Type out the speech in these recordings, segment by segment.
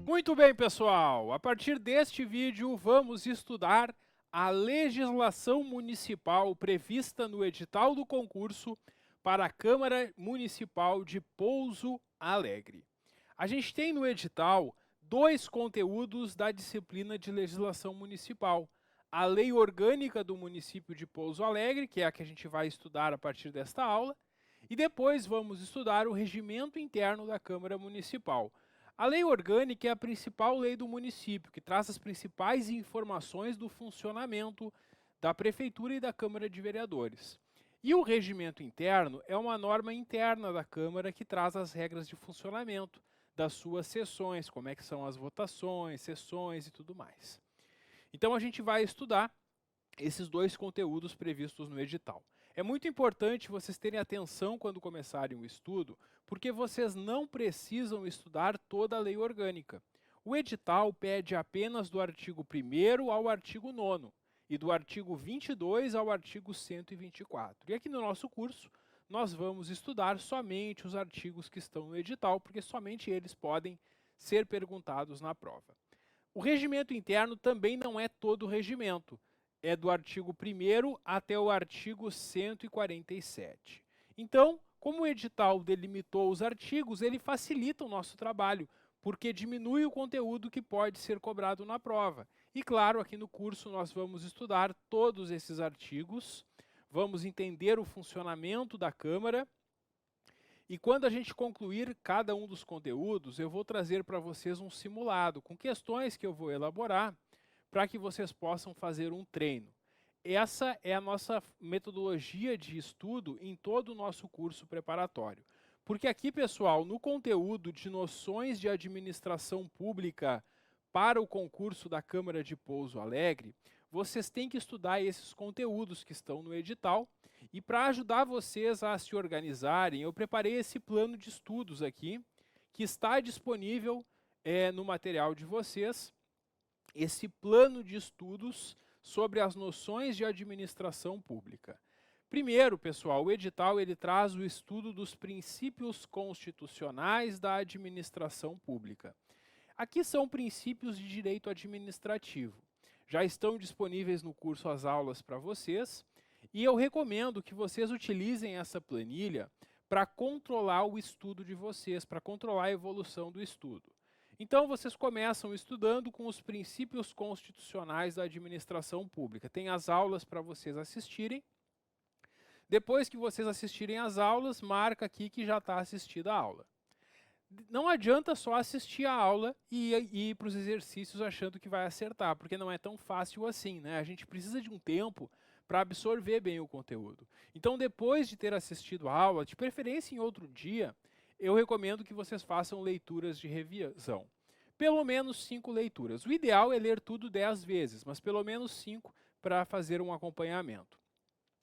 Muito bem, pessoal! A partir deste vídeo, vamos estudar a legislação municipal prevista no edital do concurso para a Câmara Municipal de Pouso Alegre. A gente tem no edital dois conteúdos da disciplina de legislação municipal. A Lei Orgânica do município de Pouso Alegre, que é a que a gente vai estudar a partir desta aula, e depois vamos estudar o regimento interno da Câmara Municipal. A Lei Orgânica é a principal lei do município, que traz as principais informações do funcionamento da Prefeitura e da Câmara de Vereadores. E o regimento interno é uma norma interna da Câmara que traz as regras de funcionamento das suas sessões, como é que são as votações, sessões e tudo mais. Então a gente vai estudar esses dois conteúdos previstos no edital. É muito importante vocês terem atenção quando começarem o estudo, porque vocês não precisam estudar toda a lei orgânica. O edital pede apenas do artigo 1º ao artigo 9º e do artigo 22 ao artigo 124. E aqui no nosso curso, nós vamos estudar somente os artigos que estão no edital, porque somente eles podem ser perguntados na prova. O regimento interno também não é todo o regimento. É do artigo 1º até o artigo 147. Então, como o edital delimitou os artigos, ele facilita o nosso trabalho, porque diminui o conteúdo que pode ser cobrado na prova. E claro, aqui no curso nós vamos estudar todos esses artigos, vamos entender o funcionamento da Câmara, e quando a gente concluir cada um dos conteúdos, eu vou trazer para vocês um simulado com questões que eu vou elaborar, para que vocês possam fazer um treino. Essa é a nossa metodologia de estudo em todo o nosso curso preparatório. Porque aqui, pessoal, no conteúdo de noções de administração pública para o concurso da Câmara de Pouso Alegre, vocês têm que estudar esses conteúdos que estão no edital. E para ajudar vocês a se organizarem, eu preparei esse plano de estudos aqui, que está disponível no material de vocês. Esse plano de estudos sobre as noções de administração pública. Primeiro, pessoal, o edital ele traz o estudo dos princípios constitucionais da administração pública. Aqui são princípios de direito administrativo. Já estão disponíveis no curso as aulas para vocês e eu recomendo que vocês utilizem essa planilha para controlar o estudo de vocês, para controlar a evolução do estudo. Então, vocês começam estudando com os princípios constitucionais da administração pública. Tem as aulas para vocês assistirem. Depois que vocês assistirem às aulas, marca aqui que já está assistida a aula. Não adianta só assistir a aula e ir para os exercícios achando que vai acertar, porque não é tão fácil assim, né? A gente precisa de um tempo para absorver bem o conteúdo. Então, depois de ter assistido a aula, de preferência em outro dia, eu recomendo que vocês façam leituras de revisão. Pelo menos 5 leituras. O ideal é ler tudo 10 vezes, mas pelo menos 5 para fazer um acompanhamento.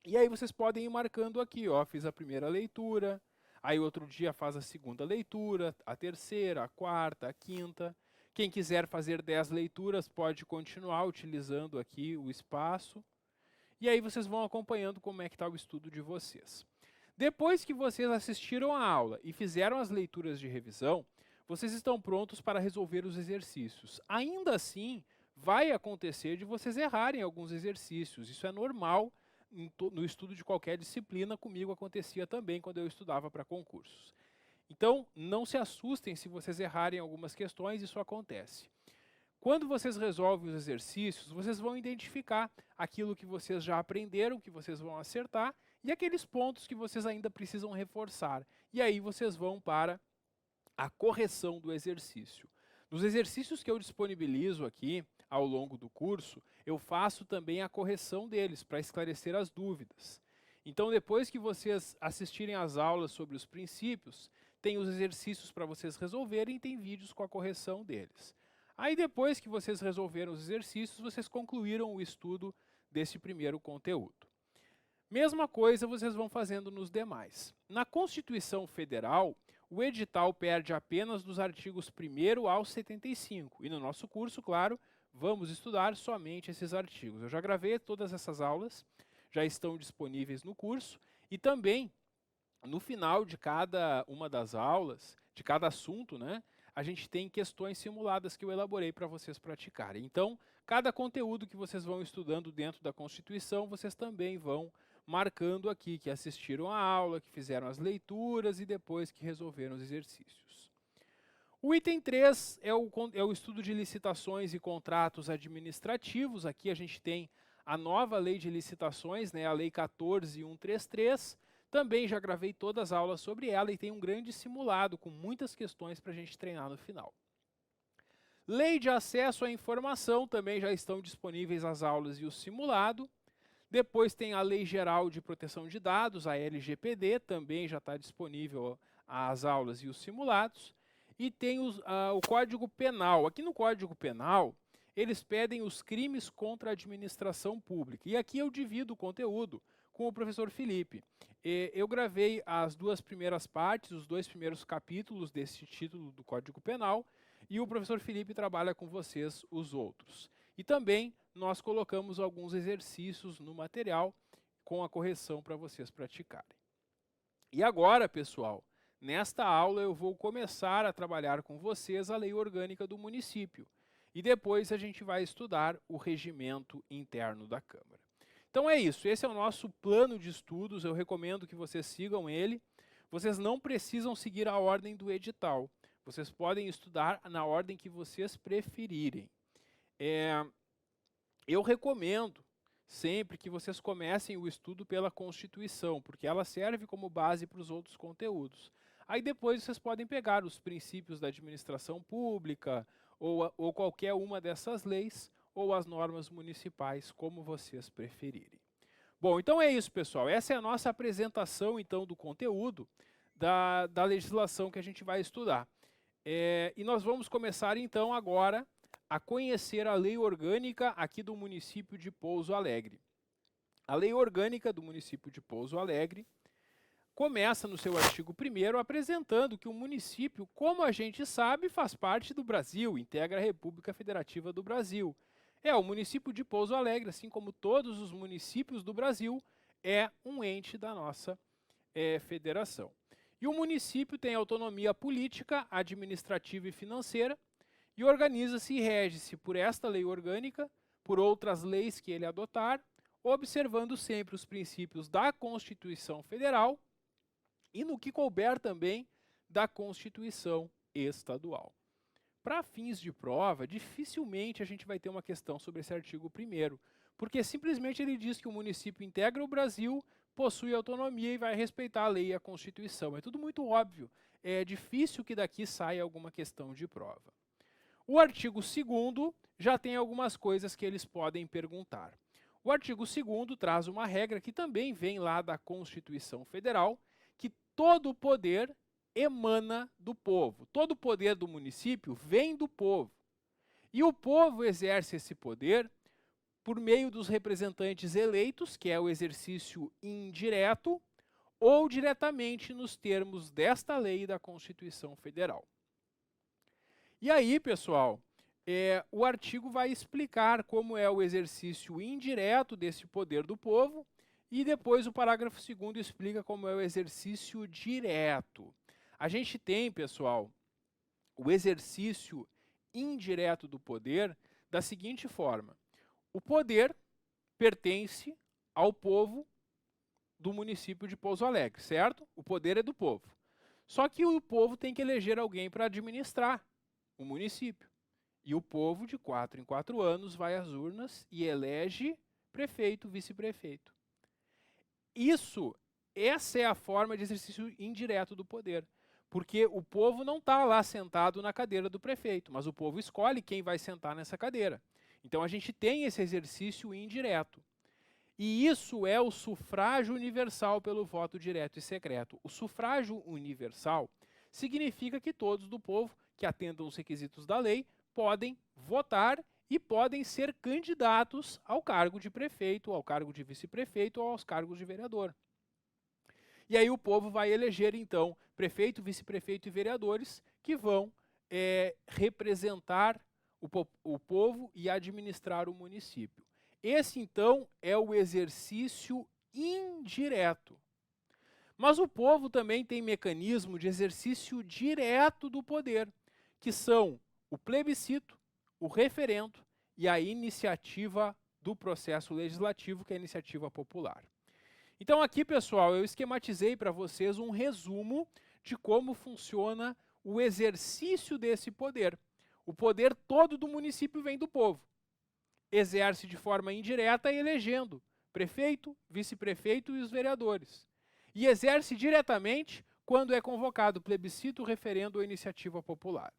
E aí vocês podem ir marcando aqui, ó, fiz a primeira leitura, aí outro dia faz a segunda leitura, a terceira, a quarta, a quinta. Quem quiser fazer 10 leituras pode continuar utilizando aqui o espaço. E aí vocês vão acompanhando como é que está o estudo de vocês. Depois que vocês assistiram a aula e fizeram as leituras de revisão, vocês estão prontos para resolver os exercícios. Ainda assim, vai acontecer de vocês errarem alguns exercícios. Isso é normal no estudo de qualquer disciplina. Comigo acontecia também quando eu estudava para concursos. Então, não se assustem se vocês errarem algumas questões, isso acontece. Quando vocês resolvem os exercícios, vocês vão identificar aquilo que vocês já aprenderam, que vocês vão acertar, e aqueles pontos que vocês ainda precisam reforçar. E aí vocês vão para a correção do exercício. Nos exercícios que eu disponibilizo aqui, ao longo do curso, eu faço também a correção deles, para esclarecer as dúvidas. Então, depois que vocês assistirem às aulas sobre os princípios, tem os exercícios para vocês resolverem e tem vídeos com a correção deles. Aí, depois que vocês resolveram os exercícios, vocês concluíram o estudo desse primeiro conteúdo. Mesma coisa vocês vão fazendo nos demais. Na Constituição Federal, o edital perde apenas dos artigos 1º ao 75. E no nosso curso, claro, vamos estudar somente esses artigos. Eu já gravei todas essas aulas, já estão disponíveis no curso. E também, no final de cada uma das aulas, de cada assunto, né, a gente tem questões simuladas que eu elaborei para vocês praticarem. Então, cada conteúdo que vocês vão estudando dentro da Constituição, vocês também vão marcando aqui que assistiram a aula, que fizeram as leituras e depois que resolveram os exercícios. O item 3 é o estudo de licitações e contratos administrativos. Aqui a gente tem a nova lei de licitações, né, a Lei 14.133. Também já gravei todas as aulas sobre ela e tem um grande simulado com muitas questões para a gente treinar no final. Lei de acesso à informação, também já estão disponíveis as aulas e o simulado. Depois tem a Lei Geral de Proteção de Dados, a LGPD, também já está disponível as aulas e os simulados. E tem o Código Penal. Aqui no Código Penal, eles pedem os crimes contra a administração pública. E aqui eu divido o conteúdo com o professor Felipe. Eu gravei as 2 primeiras partes, os 2 primeiros capítulos desse título do Código Penal, e o professor Felipe trabalha com vocês os outros. E também nós colocamos alguns exercícios no material com a correção para vocês praticarem. E agora, pessoal, nesta aula eu vou começar a trabalhar com vocês a lei orgânica do município. E depois a gente vai estudar o regimento interno da Câmara. Então é isso, esse é o nosso plano de estudos, eu recomendo que vocês sigam ele. Vocês não precisam seguir a ordem do edital, vocês podem estudar na ordem que vocês preferirem. Eu recomendo sempre que vocês comecem o estudo pela Constituição, porque ela serve como base para os outros conteúdos. Aí depois vocês podem pegar os princípios da administração pública, ou qualquer uma dessas leis, ou as normas municipais, como vocês preferirem. Bom, então é isso, pessoal. Essa é a nossa apresentação, então, do conteúdo da legislação que a gente vai estudar. E nós vamos começar, então, agora a conhecer a lei orgânica aqui do município de Pouso Alegre. A lei orgânica do município de Pouso Alegre começa no seu artigo 1º apresentando que o município, como a gente sabe, faz parte do Brasil, integra a República Federativa do Brasil. O município de Pouso Alegre, assim como todos os municípios do Brasil, é um ente da nossa federação. E o município tem autonomia política, administrativa e financeira, e organiza-se e rege-se por esta lei orgânica, por outras leis que ele adotar, observando sempre os princípios da Constituição Federal e, no que couber também, da Constituição Estadual. Para fins de prova, dificilmente a gente vai ter uma questão sobre esse artigo 1º, porque simplesmente ele diz que o município integra o Brasil, possui autonomia e vai respeitar a lei e a Constituição. É tudo muito óbvio, é difícil que daqui saia alguma questão de prova. O artigo 2º já tem algumas coisas que eles podem perguntar. O artigo 2º traz uma regra que também vem lá da Constituição Federal, que todo o poder emana do povo. Todo o poder do município vem do povo. E o povo exerce esse poder por meio dos representantes eleitos, que é o exercício indireto, ou diretamente nos termos desta lei da Constituição Federal. E aí, pessoal, o artigo vai explicar como é o exercício indireto desse poder do povo, e depois o parágrafo 2º explica como é o exercício direto. A gente tem, pessoal, o exercício indireto do poder da seguinte forma. O poder pertence ao povo do município de Pouso Alegre, certo? O poder é do povo. Só que o povo tem que eleger alguém para administrar o município. E o povo, de 4 em 4 anos, vai às urnas e elege prefeito, vice-prefeito. Essa é a forma de exercício indireto do poder. Porque o povo não está lá sentado na cadeira do prefeito, mas o povo escolhe quem vai sentar nessa cadeira. Então a gente tem esse exercício indireto. E isso é o sufrágio universal pelo voto direto e secreto. O sufrágio universal significa que todos do povo que atendam os requisitos da lei podem votar e podem ser candidatos ao cargo de prefeito, ao cargo de vice-prefeito ou aos cargos de vereador. E aí o povo vai eleger, então, prefeito, vice-prefeito e vereadores que vão representar o povo e administrar o município. Esse, então, é o exercício indireto. Mas o povo também tem mecanismo de exercício direto do poder, que são o plebiscito, o referendo e a iniciativa do processo legislativo, que é a iniciativa popular. Então aqui, pessoal, eu esquematizei para vocês um resumo de como funciona o exercício desse poder. O poder todo do município vem do povo. Exerce de forma indireta elegendo prefeito, vice-prefeito e os vereadores. E exerce diretamente quando é convocado plebiscito, referendo ou iniciativa popular.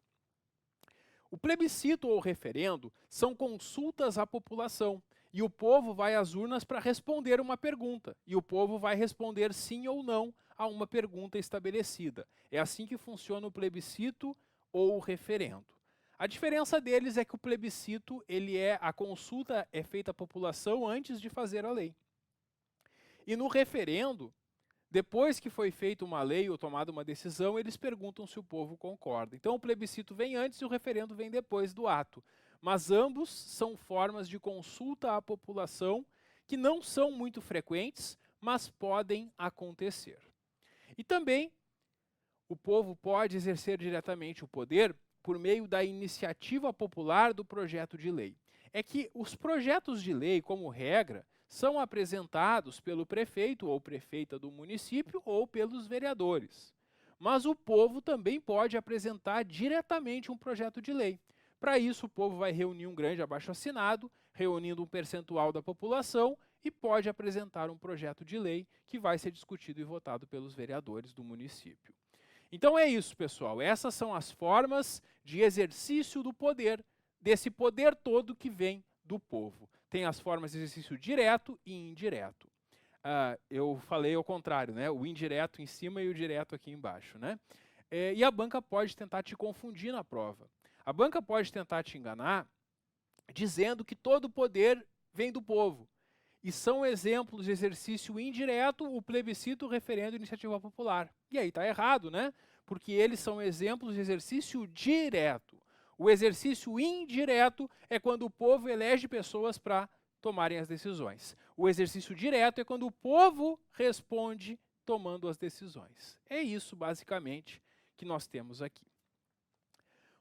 O plebiscito ou referendo são consultas à população, e o povo vai às urnas para responder uma pergunta, e o povo vai responder sim ou não a uma pergunta estabelecida. É assim que funciona o plebiscito ou o referendo. A diferença deles é que o plebiscito, a consulta é feita à população antes de fazer a lei. E no referendo, depois que foi feita uma lei ou tomada uma decisão, eles perguntam se o povo concorda. Então o plebiscito vem antes e o referendo vem depois do ato. Mas ambos são formas de consulta à população que não são muito frequentes, mas podem acontecer. E também o povo pode exercer diretamente o poder por meio da iniciativa popular do projeto de lei. É que os projetos de lei, como regra, são apresentados pelo prefeito ou prefeita do município ou pelos vereadores. Mas o povo também pode apresentar diretamente um projeto de lei. Para isso, o povo vai reunir um grande abaixo-assinado, reunindo um percentual da população, e pode apresentar um projeto de lei que vai ser discutido e votado pelos vereadores do município. Então é isso, pessoal. Essas são as formas de exercício do poder, desse poder todo que vem do povo. Tem as formas de exercício direto e indireto. Eu falei ao contrário, né? O indireto em cima e o direto aqui embaixo, né? E a banca pode tentar te confundir na prova. A banca pode tentar te enganar dizendo que todo o poder vem do povo. E são exemplos de exercício indireto o plebiscito, o referendo e a iniciativa popular. E aí está errado, né? Porque eles são exemplos de exercício direto. O exercício indireto é quando o povo elege pessoas para tomarem as decisões. O exercício direto é quando o povo responde tomando as decisões. É isso, basicamente, que nós temos aqui.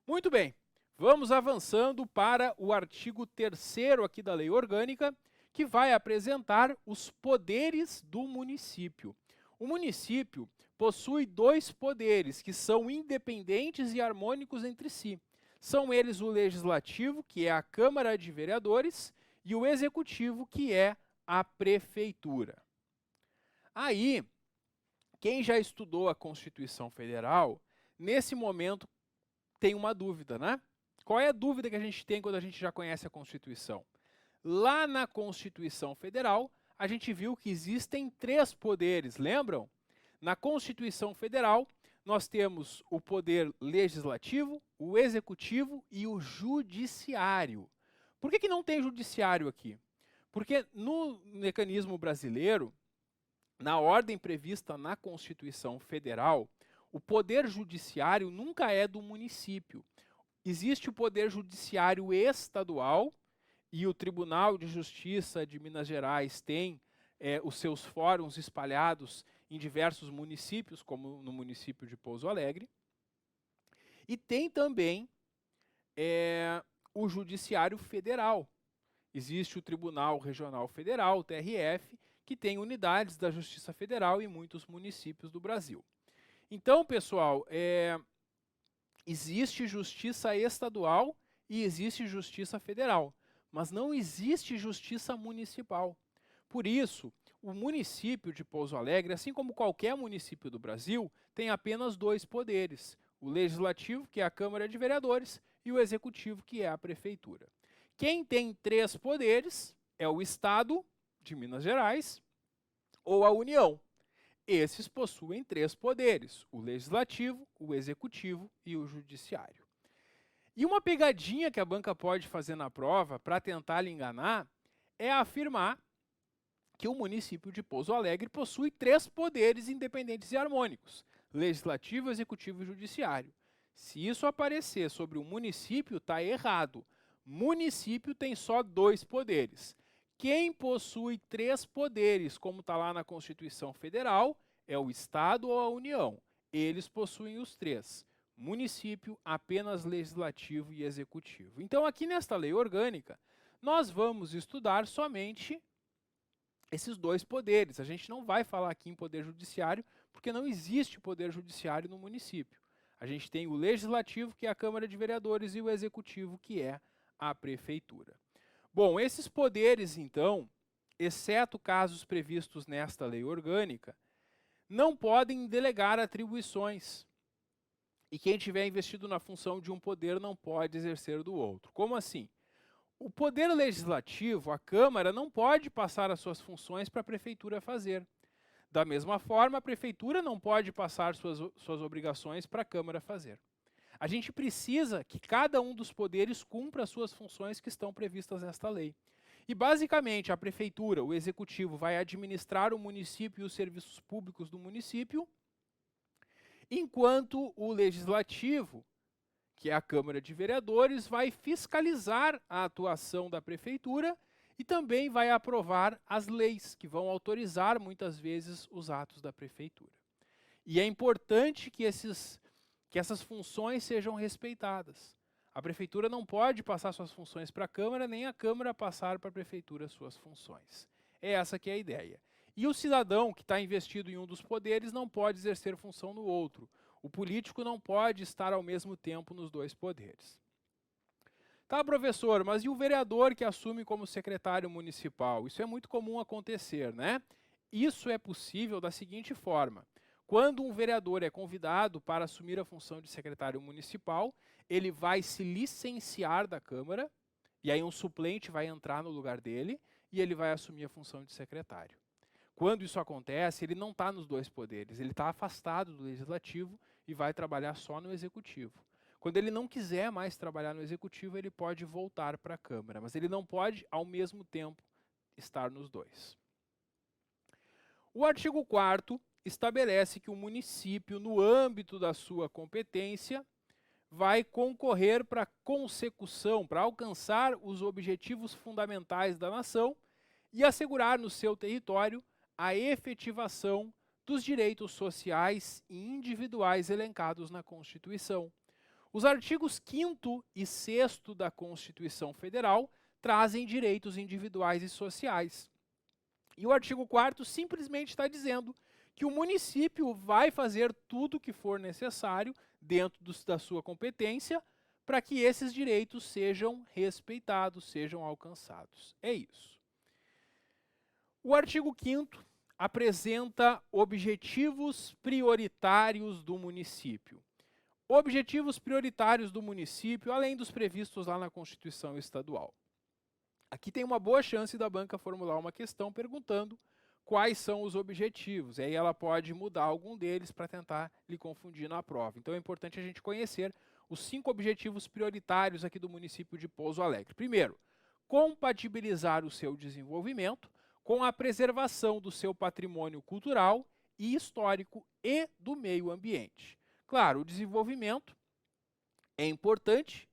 Muito bem, vamos avançando para o artigo 3º aqui da Lei Orgânica, que vai apresentar os poderes do município. O município possui 2 poderes que são independentes e harmônicos entre si. São eles o legislativo, que é a Câmara de Vereadores, e o executivo, que é a Prefeitura. Aí, quem já estudou a Constituição Federal, nesse momento tem uma dúvida, né? Qual é a dúvida que a gente tem quando a gente já conhece a Constituição? Lá na Constituição Federal, a gente viu que existem 3 poderes, lembram? Na Constituição Federal, nós temos o poder legislativo, o executivo e o judiciário. Por que não tem judiciário aqui? Porque no mecanismo brasileiro, na ordem prevista na Constituição Federal, o poder judiciário nunca é do município. Existe o poder judiciário estadual, e o Tribunal de Justiça de Minas Gerais tem os seus fóruns espalhados em diversos municípios, como no município de Pouso Alegre. E tem também o Judiciário Federal. Existe o Tribunal Regional Federal, o TRF, que tem unidades da Justiça Federal em muitos municípios do Brasil. Então, pessoal, existe justiça estadual e existe justiça federal, mas não existe justiça municipal. Por isso, o município de Pouso Alegre, assim como qualquer município do Brasil, tem apenas 2 poderes: o legislativo, que é a Câmara de Vereadores, e o executivo, que é a Prefeitura. Quem tem 3 poderes é o Estado de Minas Gerais ou a União. Esses possuem 3 poderes: o legislativo, o executivo e o judiciário. E uma pegadinha que a banca pode fazer na prova para tentar lhe enganar é afirmar que o município de Pouso Alegre possui 3 poderes independentes e harmônicos: legislativo, executivo e judiciário. Se isso aparecer sobre o município, está errado. Município tem só 2 poderes. Quem possui 3 poderes, como está lá na Constituição Federal, é o Estado ou a União. Eles possuem os três. Município, apenas legislativo e executivo. Então, aqui nesta lei orgânica, nós vamos estudar somente esses dois poderes. A gente não vai falar aqui em poder judiciário, porque não existe poder judiciário no município. A gente tem o legislativo, que é a Câmara de Vereadores, e o executivo, que é a prefeitura. Bom, esses poderes, então, exceto casos previstos nesta lei orgânica, não podem delegar atribuições. E quem tiver investido na função de um poder não pode exercer do outro. Como assim? O poder legislativo, a Câmara, não pode passar as suas funções para a prefeitura fazer. Da mesma forma, a prefeitura não pode passar suas obrigações para a Câmara fazer. A gente precisa que cada um dos poderes cumpra as suas funções que estão previstas nesta lei. E, basicamente, a prefeitura, o executivo, vai administrar o município e os serviços públicos do município, enquanto o legislativo, que é a Câmara de Vereadores, vai fiscalizar a atuação da prefeitura e também vai aprovar as leis, que vão autorizar, muitas vezes, os atos da prefeitura. E é importante que essas funções sejam respeitadas. A prefeitura não pode passar suas funções para a Câmara, nem a Câmara passar para a prefeitura suas funções. É essa que é a ideia. E o cidadão que está investido em um dos poderes não pode exercer função no outro. O político não pode estar ao mesmo tempo nos dois poderes. Tá, professor, mas e o vereador que assume como secretário municipal? Isso é muito comum acontecer, né? Isso é possível da seguinte forma. Quando um vereador é convidado para assumir a função de secretário municipal, ele vai se licenciar da Câmara, e aí um suplente vai entrar no lugar dele, e ele vai assumir a função de secretário. Quando isso acontece, ele não está nos dois poderes, ele está afastado do legislativo e vai trabalhar só no executivo. Quando ele não quiser mais trabalhar no executivo, ele pode voltar para a Câmara, mas ele não pode, ao mesmo tempo, estar nos dois. O artigo 4º estabelece que o município, no âmbito da sua competência, vai concorrer para a consecução, para alcançar os objetivos fundamentais da nação e assegurar no seu território a efetivação dos direitos sociais e individuais elencados na Constituição. Os artigos 5º e 6º da Constituição Federal trazem direitos individuais e sociais. E o artigo 4º simplesmente está dizendo que o município vai fazer tudo o que for necessário dentro da sua competência para que esses direitos sejam respeitados, sejam alcançados. É isso. O artigo 5º apresenta objetivos prioritários do município. Objetivos prioritários do município, além dos previstos lá na Constituição Estadual. Aqui tem uma boa chance da banca formular uma questão perguntando quais são os objetivos. E aí ela pode mudar algum deles para tentar lhe confundir na prova. Então é importante a gente conhecer os 5 objetivos prioritários aqui do município de Pouso Alegre. Primeiro, compatibilizar o seu desenvolvimento com a preservação do seu patrimônio cultural e histórico e do meio ambiente. Claro, o desenvolvimento é importante,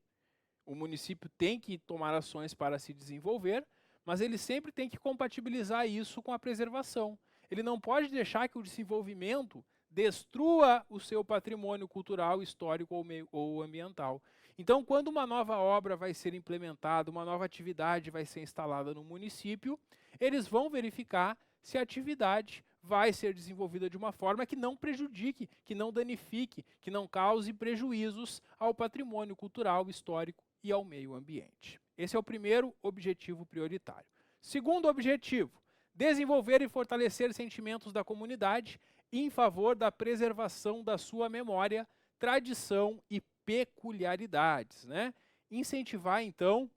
o município tem que tomar ações para se desenvolver, mas ele sempre tem que compatibilizar isso com a preservação. Ele não pode deixar que o desenvolvimento destrua o seu patrimônio cultural, histórico ou ambiental. Então, quando uma nova obra vai ser implementada, uma nova atividade vai ser instalada no município, eles vão verificar se a atividade vai ser desenvolvida de uma forma que não prejudique, que não danifique, que não cause prejuízos ao patrimônio cultural, histórico e ao meio ambiente. Esse é o primeiro objetivo prioritário. Segundo objetivo, desenvolver e fortalecer sentimentos da comunidade em favor da preservação da sua memória, tradição e peculiaridades, né? Incentivar, então,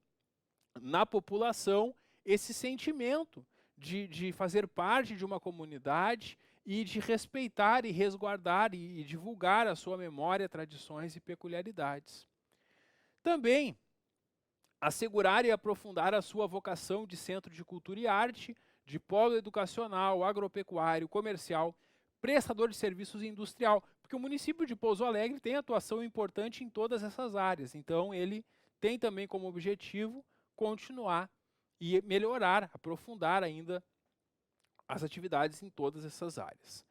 na população esse sentimento de fazer parte de uma comunidade e de respeitar e resguardar e divulgar a sua memória, tradições e peculiaridades. Também assegurar e aprofundar a sua vocação de centro de cultura e arte, de polo educacional, agropecuário, comercial, prestador de serviços e industrial, porque o município de Pouso Alegre tem atuação importante em todas essas áreas, então ele tem também como objetivo continuar e melhorar, aprofundar ainda as atividades em todas essas áreas.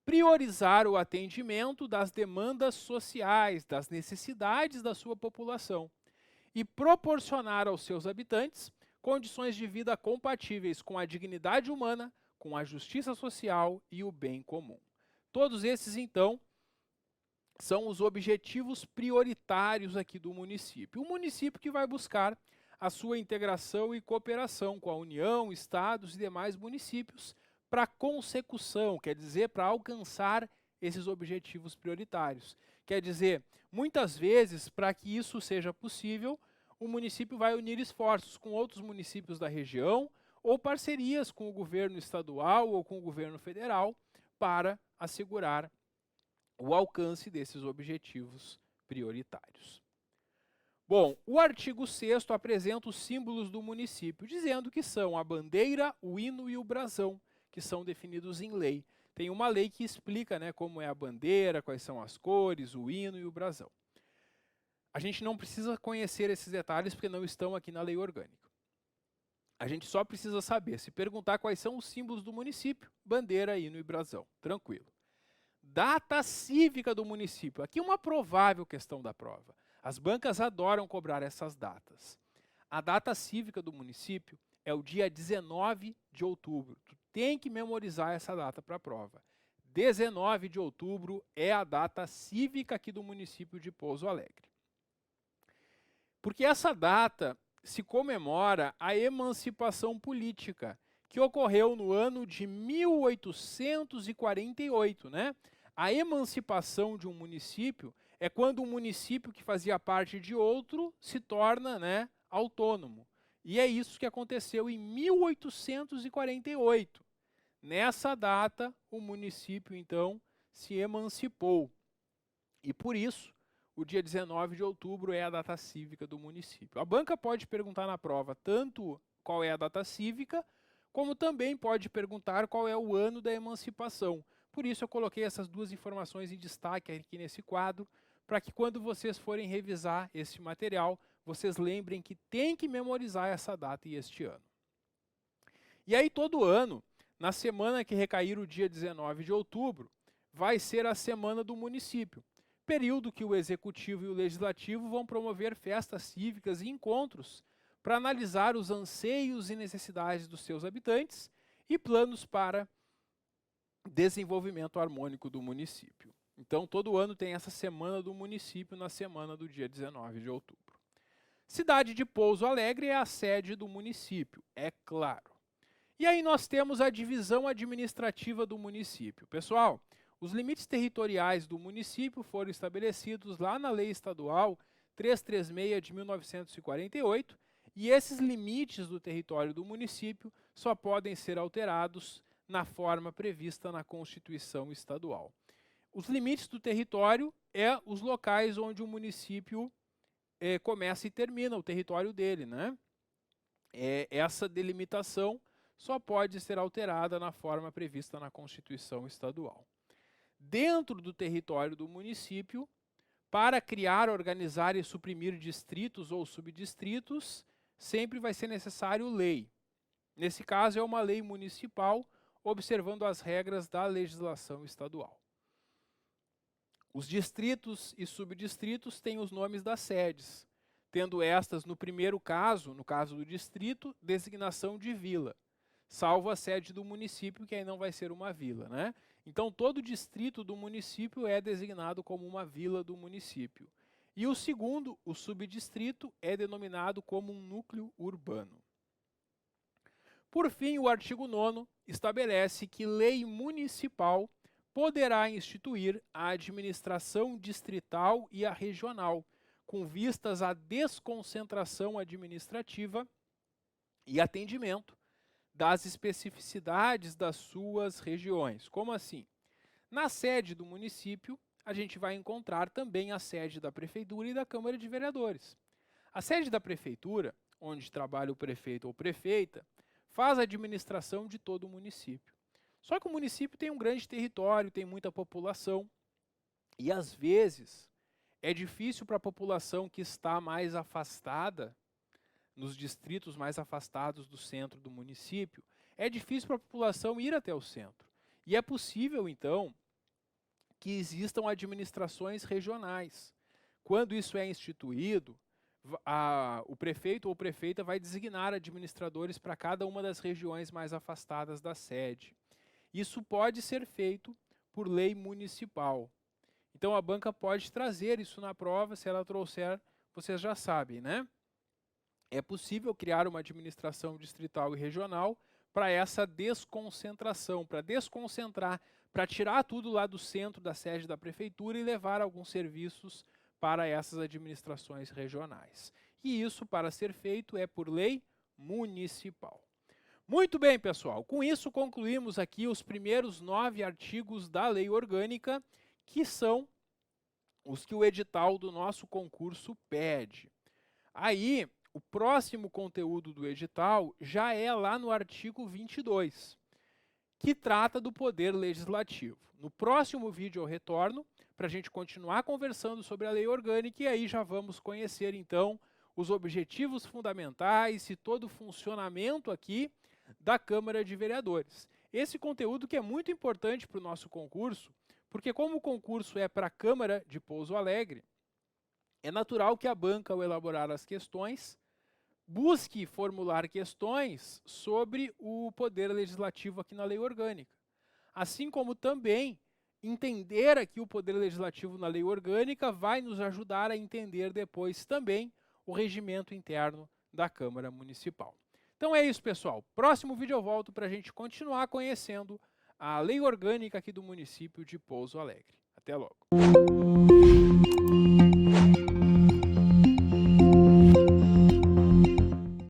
priorizar o atendimento das demandas sociais, das necessidades da sua população e proporcionar aos seus habitantes condições de vida compatíveis com a dignidade humana, com a justiça social e o bem comum. Todos esses, então, são os objetivos prioritários aqui do município. O município que vai buscar a sua integração e cooperação com a União, estados e demais municípios para consecução, quer dizer, para alcançar esses objetivos prioritários. Quer dizer, muitas vezes, para que isso seja possível, o município vai unir esforços com outros municípios da região ou parcerias com o governo estadual ou com o governo federal para assegurar o alcance desses objetivos prioritários. Bom, o artigo 6º apresenta os símbolos do município, dizendo que são a bandeira, o hino e o brasão, que são definidos em lei. Tem uma lei que explica, né, como é a bandeira, quais são as cores, o hino e o brasão. A gente não precisa conhecer esses detalhes porque não estão aqui na lei orgânica. A gente só precisa saber, se perguntar quais são os símbolos do município, bandeira, hino e brasão. Tranquilo. Data cívica do município. Aqui uma provável questão da prova. As bancas adoram cobrar essas datas. A data cívica do município é o dia 19 de outubro. Tu tem que memorizar essa data para a prova. 19 de outubro é a data cívica aqui do município de Pouso Alegre. Porque essa data se comemora a emancipação política, que ocorreu no ano de 1848, né? A emancipação de um município é quando um município que fazia parte de outro se torna, né, autônomo. E é isso que aconteceu em 1848. Nessa data, o município, então, se emancipou. E por isso, o dia 19 de outubro é a data cívica do município. A banca pode perguntar na prova tanto qual é a data cívica, como também pode perguntar qual é o ano da emancipação. Por isso eu coloquei essas duas informações em destaque aqui nesse quadro, para que quando vocês forem revisar esse material, vocês lembrem que tem que memorizar essa data e este ano. E aí todo ano, na semana que recair o dia 19 de outubro, vai ser a Semana do Município, período que o Executivo e o Legislativo vão promover festas cívicas e encontros para analisar os anseios e necessidades dos seus habitantes e planos para desenvolvimento harmônico do município. Então, todo ano tem essa Semana do Município na semana do dia 19 de outubro. Cidade de Pouso Alegre é a sede do município, é claro. E aí nós temos a divisão administrativa do município. Pessoal, os limites territoriais do município foram estabelecidos lá na Lei Estadual 336 de 1948, e esses limites do território do município só podem ser alterados na forma prevista na Constituição Estadual. Os limites do território é os locais onde o município começa e termina o território dele, né? Essa delimitação só pode ser alterada na forma prevista na Constituição Estadual. Dentro do território do município, para criar, organizar e suprimir distritos ou subdistritos, sempre vai ser necessário lei. Nesse caso, é uma lei municipal, observando as regras da legislação estadual. Os distritos e subdistritos têm os nomes das sedes, tendo estas, no primeiro caso, no caso do distrito, designação de vila, salvo a sede do município, que aí não vai ser uma vila, né? Então, todo distrito do município é designado como uma vila do município. E o segundo, o subdistrito, é denominado como um núcleo urbano. Por fim, o artigo 9º estabelece que lei municipal poderá instituir a administração distrital e a regional, com vistas à desconcentração administrativa e atendimento das especificidades das suas regiões. Como assim? Na sede do município, a gente vai encontrar também a sede da prefeitura e da Câmara de Vereadores. A sede da prefeitura, onde trabalha o prefeito ou prefeita, faz a administração de todo o município. Só que o município tem um grande território, tem muita população, e às vezes é difícil para a população que está mais afastada, nos distritos mais afastados do centro do município, é difícil para a população ir até o centro. E é possível, então, que existam administrações regionais. Quando isso é instituído, o prefeito ou prefeita vai designar administradores para cada uma das regiões mais afastadas da sede. Isso pode ser feito por lei municipal. Então a banca pode trazer isso na prova, se ela trouxer, vocês já sabem, né? É possível criar uma administração distrital e regional para essa desconcentração, para desconcentrar, para tirar tudo lá do centro da sede da prefeitura e levar alguns serviços para essas administrações regionais. E isso, para ser feito, é por lei municipal. Muito bem, pessoal. Com isso, concluímos aqui os primeiros 9 artigos da lei orgânica, que são os que o edital do nosso concurso pede. Aí, o próximo conteúdo do edital já é lá no artigo 22, que trata do poder legislativo. No próximo vídeo eu retorno para a gente continuar conversando sobre a lei orgânica e aí já vamos conhecer, então, os objetivos fundamentais e todo o funcionamento aqui da Câmara de Vereadores. Esse conteúdo que é muito importante para o nosso concurso, porque como o concurso é para a Câmara de Pouso Alegre, é natural que a banca, ao elaborar as questões, busque formular questões sobre o poder legislativo aqui na lei orgânica. Assim como também entender aqui o poder legislativo na lei orgânica vai nos ajudar a entender depois também o regimento interno da Câmara Municipal. Então é isso, pessoal. Próximo vídeo eu volto para a gente continuar conhecendo a lei orgânica aqui do município de Pouso Alegre. Até logo.